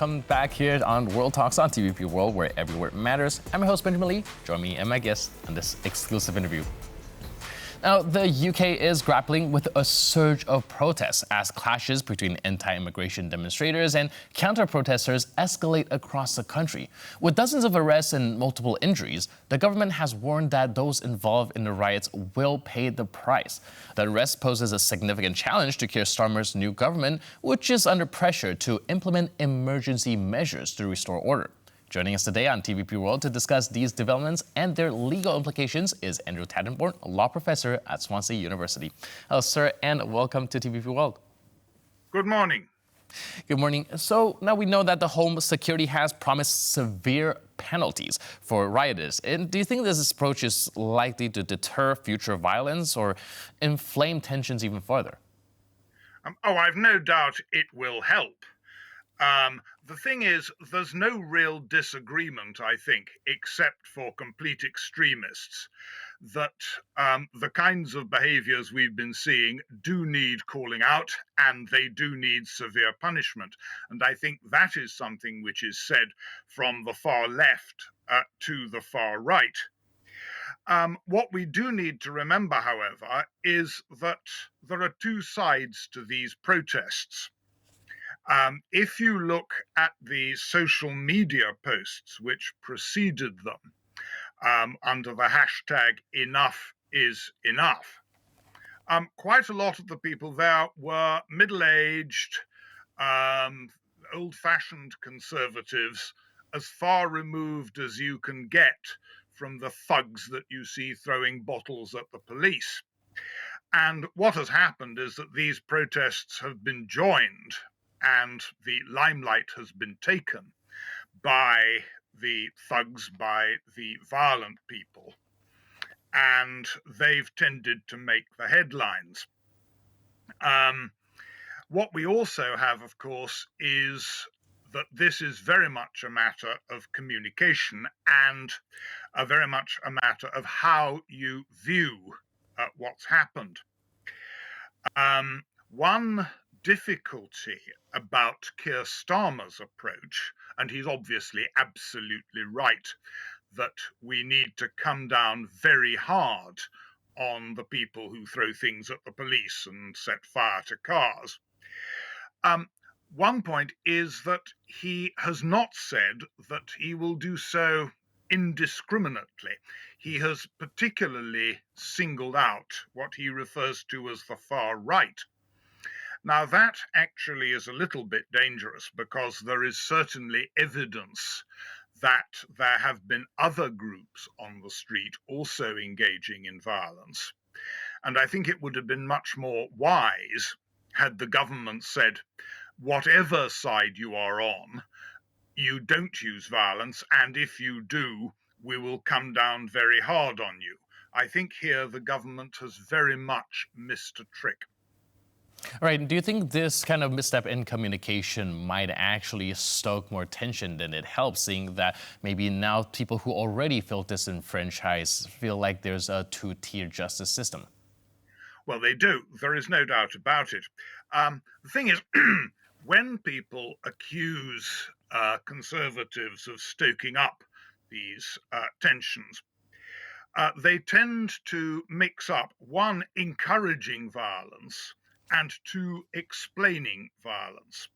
welcome back here on World Talks on TVP World, where every word matters. I'm your host, Benjamin Lee. Join me and my guest on this exclusive interview. Now, the UK is grappling with a surge of protests as clashes between anti-immigration demonstrators and counter-protesters escalate across the country. With dozens of arrests and multiple injuries, the government has warned that those involved in the riots will pay the price. The arrest poses a significant challenge to Keir Starmer's new government, which is under pressure to implement emergency measures to restore order. Joining us today on TVP World to discuss these developments and their legal implications is Andrew Tettenborn, a law professor at Swansea University. Hello, sir, and welcome to TVP World. Good morning. Good morning. So now we know that the Home Security has promised severe penalties for rioters. And do you think this approach is likely to deter future violence or inflame tensions even further? I've no doubt it will help. The thing is, there's no real disagreement, I think, except for complete extremists, that the kinds of behaviors we've been seeing do need calling out and they do need severe punishment. And I think that is something which is said from the far left to the far right. What we do need to remember, however, is that there are two sides to these protests. If you look at the social media posts which preceded them under the hashtag enough is enough, quite a lot of the people there were middle-aged, old-fashioned conservatives, as far removed as you can get from the thugs that you see throwing bottles at the police. And what has happened is that these protests have been joined and the limelight has been taken by the thugs, by the violent people, and they've tended to make the headlines. What we also have, of course, is that this is very much a matter of communication and very much a matter of how you view what's happened. One difficulty about Keir Starmer's approach, and he's obviously absolutely right, that we need to come down very hard on the people who throw things at the police and set fire to cars. One point is that he has not said that he will do so indiscriminately. He has particularly singled out what he refers to as the far right. Now, that actually is a little bit dangerous because there is certainly evidence that there have been other groups on the street also engaging in violence. And I think it would have been much more wise had the government said, whatever side you are on, you don't use violence, and if you do, we will come down very hard on you. I think here the government has very much missed a trick. All right. Do you think this kind of misstep in communication might actually stoke more tension than it helps, seeing that maybe now people who already feel disenfranchised feel like there's a two-tier justice system? Well, they do. There is no doubt about it. The thing is, when people accuse conservatives of stoking up these tensions, they tend to mix up, one, encouraging violence, and two, explaining violence.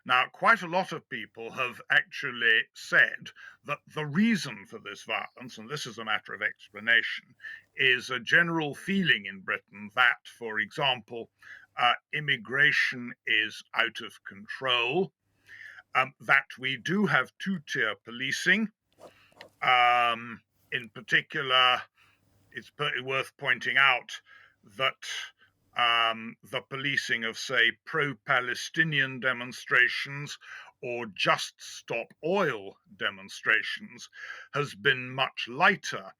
Now, quite a lot of people have actually said that the reason for this violence, and this is a matter of explanation, is a general feeling in Britain that, for example, immigration is out of control, that we do have two-tier policing. In particular, it's worth pointing out that the policing of, say, pro-Palestinian demonstrations or Just Stop Oil demonstrations has been much lighter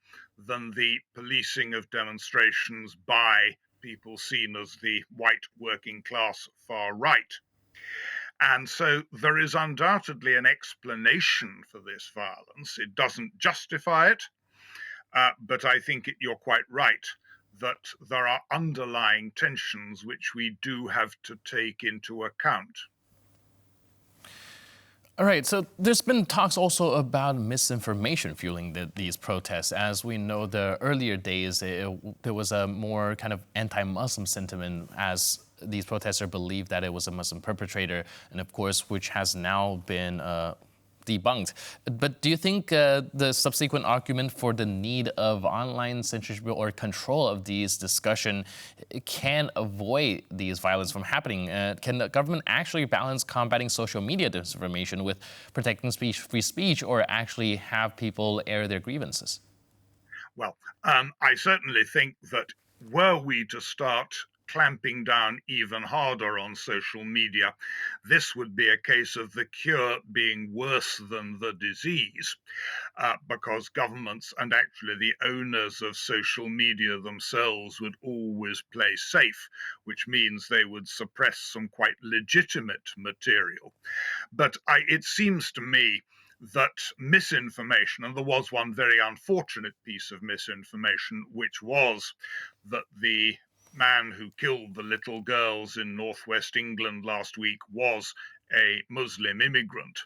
than the policing of demonstrations by people seen as the white working class far right. And so there is undoubtedly an explanation for this violence. It doesn't justify it, but I think you're quite right that there are underlying tensions which we do have to take into account. All right, so there's been talks also about misinformation fueling these protests. As we know, the earlier days, there was a more kind of anti-Muslim sentiment as these protesters believed that it was a Muslim perpetrator, and of course, which has now been debunked. But do you think the subsequent argument for the need of online censorship or control of these discussion can avoid these violence from happening? Can the government actually balance combating social media disinformation with protecting free speech, or actually have people air their grievances? Well, I certainly think that were we to start clamping down even harder on social media, this would be a case of the cure being worse than the disease, because governments and actually the owners of social media themselves would always play safe, which means they would suppress some quite legitimate material. But it seems to me that misinformation, and there was one very unfortunate piece of misinformation, which was that the man who killed the little girls in northwest England last week was a Muslim immigrant.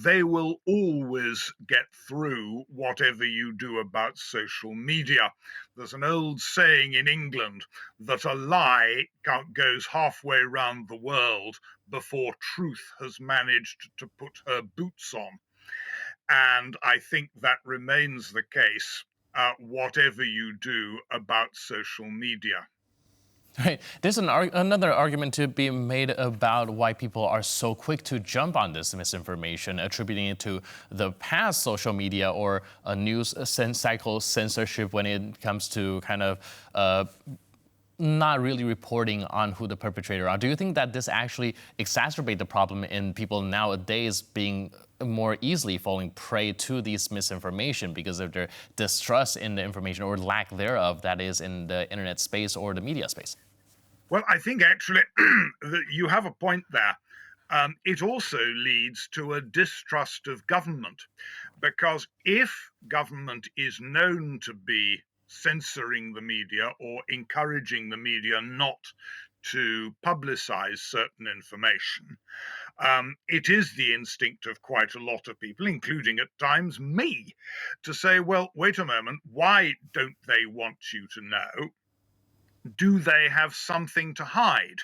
They will always get through whatever you do about social media. There's an old saying in England that a lie goes halfway around the world before truth has managed to put her boots on. And I think that remains the case, whatever you do about social media. Right. There's another argument to be made about why people are so quick to jump on this misinformation, attributing it to the past social media or a news cycle censorship when it comes to kind of not really reporting on who the perpetrator are. Do you think that this actually exacerbates the problem in people nowadays being more easily falling prey to these misinformation because of their distrust in the information or lack thereof that is in the internet space or the media space? Well, I think actually that you have a point there. It also leads to a distrust of government, because if government is known to be censoring the media or encouraging the media not to publicize certain information, it is the instinct of quite a lot of people, including at times me, to say, well, wait a moment, why don't they want you to know? Do they have something to hide?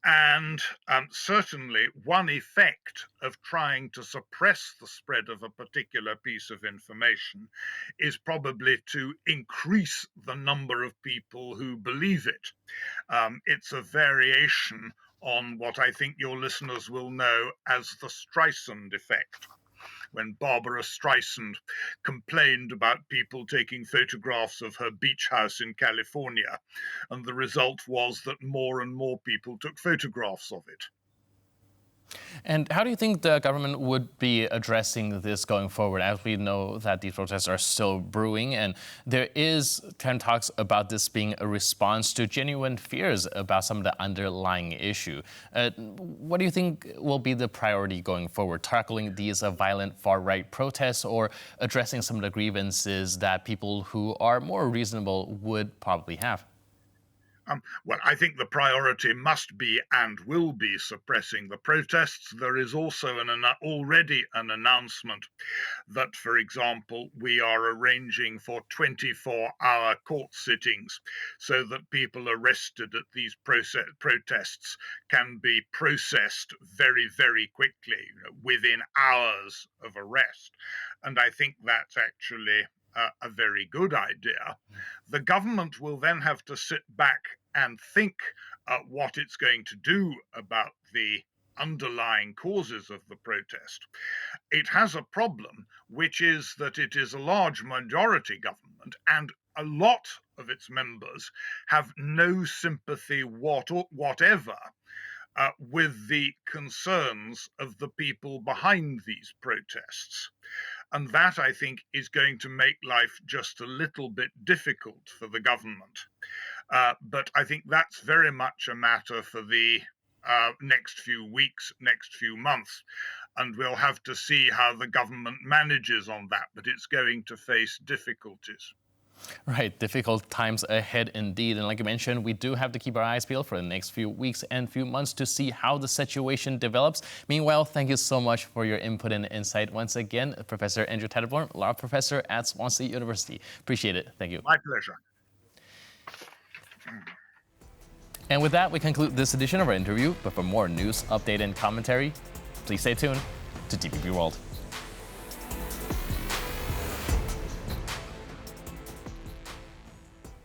And certainly, one effect of trying to suppress the spread of a particular piece of information is probably to increase the number of people who believe it. It's a variation on what I think your listeners will know as the Streisand effect, when Barbara Streisand complained about people taking photographs of her beach house in California. And the result was that more and more people took photographs of it. And how do you think the government would be addressing this going forward? As we know that these protests are still brewing, and there is kind of talks about this being a response to genuine fears about some of the underlying issue. What do you think will be the priority going forward? Tackling these violent far-right protests or addressing some of the grievances that people who are more reasonable would probably have? Well, I think the priority must be and will be suppressing the protests. There is also already an announcement that, for example, we are arranging for 24-hour court sittings so that people arrested at these protests can be processed very, very quickly, within hours of arrest. And I think that's actually a very good idea. The government will then have to sit back and think what it's going to do about the underlying causes of the protest. It has a problem, which is that it is a large majority government, and a lot of its members have no sympathy whatever with the concerns of the people behind these protests. And that, I think, is going to make life just a little bit difficult for the government. But I think that's very much a matter for the next few weeks, next few months. And we'll have to see how the government manages on that. But it's going to face difficulties. Right, difficult times ahead indeed. And like you mentioned, we do have to keep our eyes peeled for the next few weeks and few months to see how the situation develops. Meanwhile, thank you so much for your input and insight. Once again, Professor Andrew Tettenborn, law professor at Swansea University. Appreciate it. Thank you. My pleasure. And with that, we conclude this edition of our interview. But for more news, update, and commentary, please stay tuned to TVP World.